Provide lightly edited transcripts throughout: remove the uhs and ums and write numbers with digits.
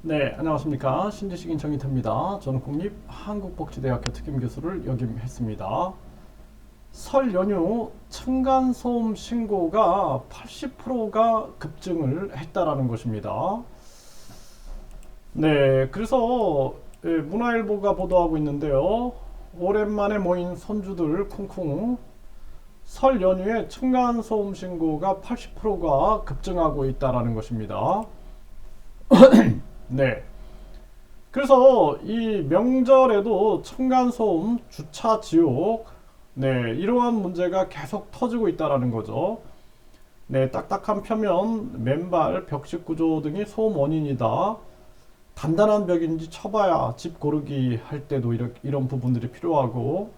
네, 안녕하십니까. 신지식인 정의태입니다. 저는 국립한국복지대학교 특임교수를 역임했습니다. 설 연휴 층간소음 신고가 80%가 급증을 했다라는 것입니다. 네, 그래서 문화일보가 보도하고 있는데요. 오랜만에 모인 손주들 쿵쿵 설 연휴에 층간소음 신고가 80%가 급증하고 있다라는 것입니다. 네. 그래서 이 명절에도 층간소음, 주차 지옥, 네, 이러한 문제가 계속 터지고 있다라는 거죠. 네, 딱딱한 표면, 맨발, 벽식 구조 등이 소음 원인이다. 단단한 벽인지 쳐봐야 집 고르기 할 때도 이런 부분들이 필요하고,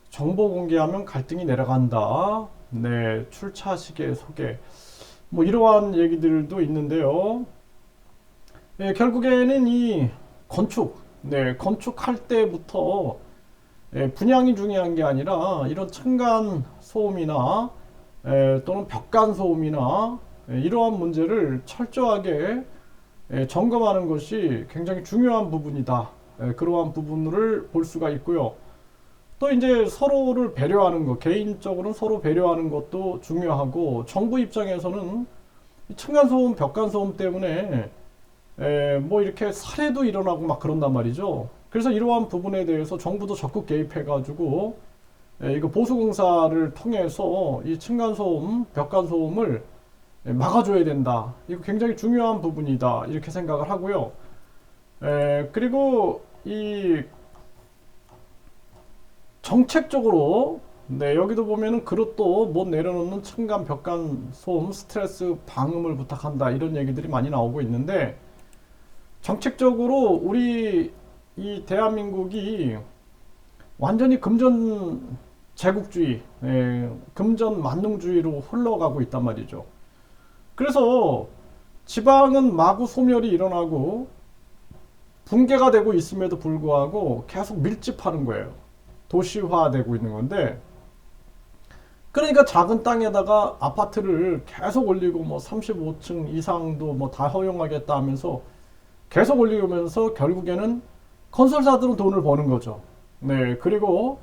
정보 공개하면 갈등이 내려간다. 네, 출차 시계 소개. 뭐 이러한 얘기들도 있는데요. 네, 결국에는 이 건축할 때부터 분양이 중요한 게 아니라 이런 층간 소음이나 또는 벽간 소음이나 이러한 문제를 철저하게 점검하는 것이 굉장히 중요한 부분이다. 그러한 부분을 볼 수가 있고요. 또 이제 서로를 배려하는 것, 개인적으로는 서로 배려하는 것도 중요하고, 정부 입장에서는 층간 소음, 벽간 소음 때문에 뭐 이렇게 살해도 일어나고 막 그런단 말이죠. 그래서 이러한 부분에 대해서 정부도 적극 개입해가지고 이거 보수공사를 통해서 이 층간소음, 벽간소음을 막아줘야 된다. 이거 굉장히 중요한 부분이다. 이렇게 생각을 하고요. 그리고 이 정책적으로 여기도 보면은 그릇도 못 내려놓는 층간, 벽간 소음, 스트레스 방음을 부탁한다. 이런 얘기들이 많이 나오고 있는데, 정책적으로 우리 이 대한민국이 완전히 금전 제국주의, 금전 만능주의로 흘러가고 있단 말이죠. 그래서 지방은 마구 소멸이 일어나고 붕괴가 되고 있음에도 불구하고 계속 밀집하는 거예요. 도시화되고 있는 건데, 그러니까 작은 땅에다가 아파트를 계속 올리고 뭐 35층 이상도 뭐 다 허용하겠다 하면서 계속 올리면서 결국에는 건설사들은 돈을 버는 거죠. 네, 그리고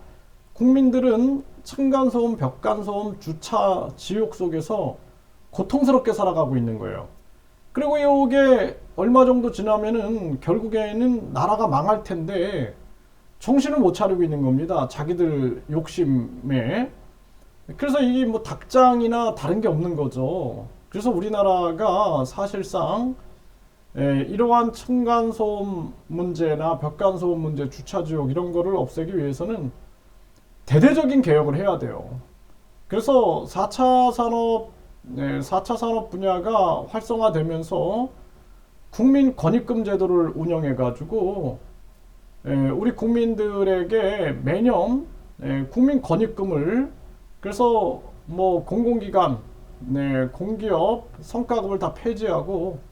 국민들은 층간소음, 벽간소음, 주차 지옥 속에서 고통스럽게 살아가고 있는 거예요. 그리고 이게 얼마 정도 지나면은 결국에는 나라가 망할 텐데 정신을 못 차리고 있는 겁니다. 자기들 욕심에. 그래서 이게 뭐 닭장이나 다른 게 없는 거죠. 그래서 우리나라가 사실상 이러한 층간소음 문제나 벽간소음 문제, 주차지옥 이런 거를 없애기 위해서는 대대적인 개혁을 해야 돼요. 그래서 4차 산업, 4차 산업 분야가 활성화되면서 국민 권익금 제도를 운영해가지고 우리 국민들에게 매년 국민 권익금을, 그래서 뭐 공공기관, 공기업 성과급을 다 폐지하고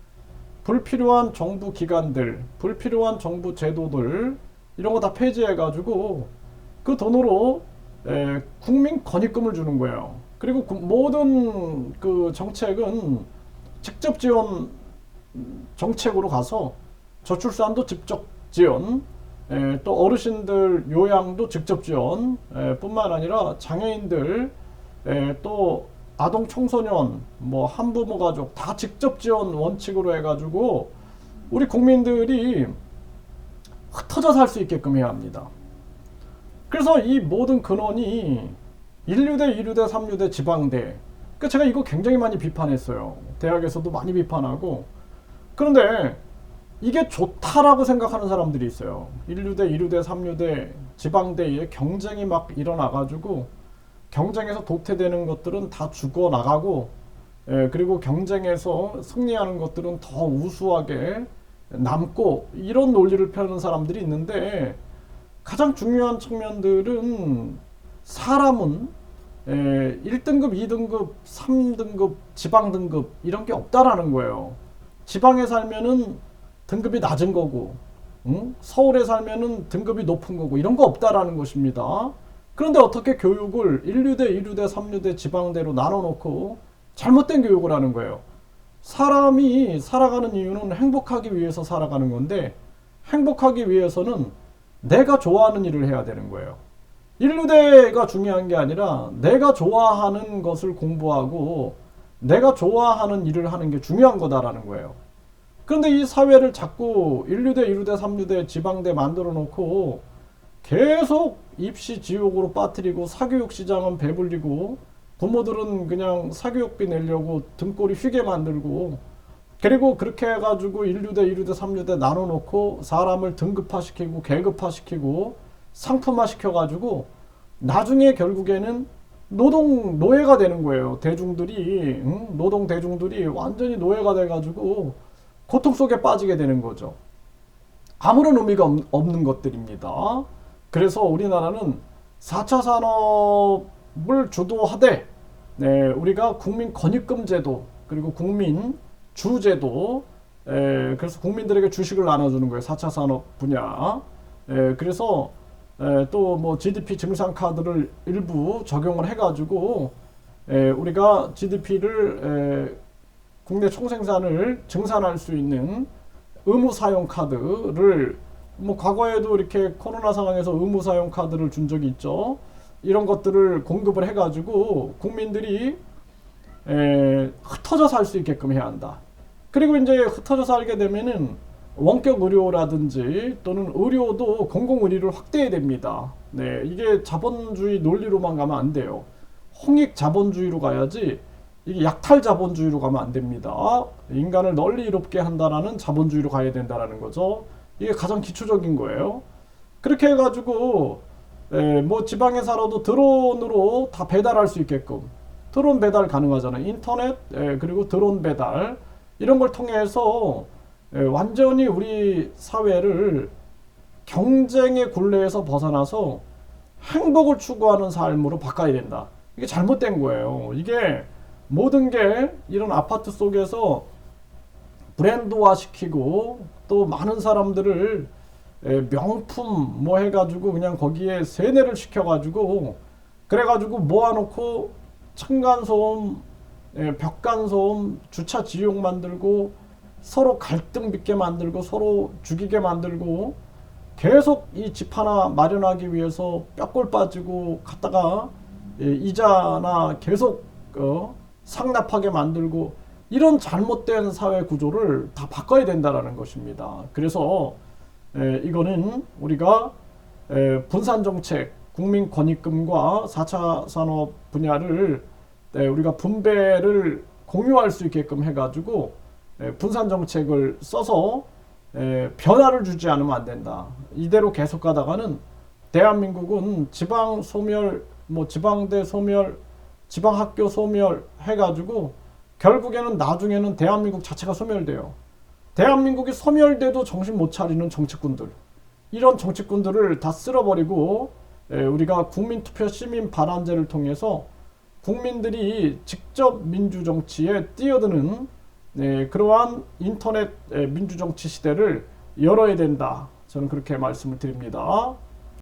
불필요한 정부 기관들, 불필요한 정부 제도들 이런 거 다 폐지해가지고 그 돈으로 국민 권익금을 주는 거예요. 그리고 모든 그 정책은 직접 지원 정책으로 가서 저출산도 직접 지원, 또 어르신들 요양도 직접 지원, 뿐만 아니라 장애인들, 또 아동 청소년, 뭐 한부모 가족 다 직접 지원 원칙으로 해가지고 우리 국민들이 흩어져 살 수 있게끔 해야 합니다. 그래서 이 모든 근원이 1류대, 2류대, 3류대 지방대. 그러니까 제가 이거 굉장히 많이 비판했어요. 대학에서도 많이 비판하고. 그런데 이게 좋다라고 생각하는 사람들이 있어요. 1류대, 2류대, 3류대 지방대에 경쟁이 막 일어나가지고 경쟁에서 도태되는 것들은 다 죽어나가고, 그리고 경쟁에서 승리하는 것들은 더 우수하게 남고, 이런 논리를 펴는 사람들이 있는데, 가장 중요한 측면들은 사람은 1등급, 2등급, 3등급, 지방 등급 이런 게 없다라는 거예요. 지방에 살면은 등급이 낮은 거고, 서울에 살면은 등급이 높은 거고, 이런 거 없다라는 것입니다. 그런데 어떻게 교육을 1류대, 2류대, 3류대 지방대로 나눠놓고 잘못된 교육을 하는 거예요. 사람이 살아가는 이유는 행복하기 위해서 살아가는 건데, 행복하기 위해서는 내가 좋아하는 일을 해야 되는 거예요. 인류대가 중요한 게 아니라 내가 좋아하는 것을 공부하고 내가 좋아하는 일을 하는 게 중요한 거다라는 거예요. 그런데 이 사회를 자꾸 인류대, 이류대, 삼류대, 지방대 만들어 놓고 계속 입시 지옥으로 빠뜨리고, 사교육 시장은 배불리고, 부모들은 그냥 사교육비 내려고 등골이 휘게 만들고, 그리고 그렇게 해가지고 인류대, 이류대, 삼류대 나눠놓고 사람을 등급화시키고 계급화시키고 상품화시켜가지고 나중에 결국에는 노예가 되는 거예요. 대중들이, 노동 대중들이 완전히 노예가 돼가지고 고통 속에 빠지게 되는 거죠. 아무런 의미가 없는 것들입니다. 그래서 우리나라는 4차 산업을 주도하되, 네, 우리가 국민 권익금 제도, 그리고 국민 주제도, 그래서 국민들에게 주식을 나눠주는 거예요. 4차 산업 분야. 그래서 또 뭐 GDP 증상 카드를 일부 적용을 해가지고 우리가 GDP를 국내 총생산을 증산할 수 있는 의무 사용 카드를, 뭐 과거에도 이렇게 코로나 상황에서 의무 사용 카드를 준 적이 있죠. 이런 것들을 공급을 해가지고 국민들이 흩어져 살 수 있게끔 해야 한다. 그리고 이제 흩어져 살게 되면은 원격 의료라든지 또는 의료도 공공의료를 확대해야 됩니다. 네, 이게 자본주의 논리로만 가면 안 돼요. 홍익 자본주의로 가야지, 이게 약탈 자본주의로 가면 안 됩니다. 인간을 널리 이롭게 한다라는 자본주의로 가야 된다라는 거죠. 이게 가장 기초적인 거예요. 그렇게 해가지고 뭐 지방에 살아도 드론으로 다 배달할 수 있게끔, 드론 배달 가능하잖아요. 인터넷, 그리고 드론 배달, 이런 걸 통해서 완전히 우리 사회를 경쟁의 굴레에서 벗어나서 행복을 추구하는 삶으로 바꿔야 된다. 이게 잘못된 거예요. 이게 모든 게 이런 아파트 속에서 브랜드화 시키고, 또 많은 사람들을 명품 뭐 해가지고 그냥 거기에 세뇌를 시켜가지고, 그래가지고 모아놓고 층간소음, 벽간소음, 주차 지옥 만들고, 서로 갈등 빚게 만들고, 서로 죽이게 만들고, 계속 이 집 하나 마련하기 위해서 뼈골 빠지고 갔다가 이자나 계속 상납하게 만들고, 이런 잘못된 사회 구조를 다 바꿔야 된다는 것입니다. 그래서 이거는 우리가 분산정책, 국민권익금과 4차 산업 분야를 우리가 분배를 공유할 수 있게끔 해가지고 분산정책을 써서 변화를 주지 않으면 안 된다. 이대로 계속 가다가는 대한민국은 지방 소멸, 뭐 지방대 소멸, 지방학교 소멸 해가지고 결국에는 나중에는 대한민국 자체가 소멸돼요. 대한민국이 소멸돼도 정신 못 차리는 정치꾼들, 이런 정치꾼들을 다 쓸어버리고 우리가 국민투표 시민 반환제를 통해서 국민들이 직접 민주정치에 뛰어드는 그러한 인터넷 민주정치 시대를 열어야 된다. 저는 그렇게 말씀을 드립니다.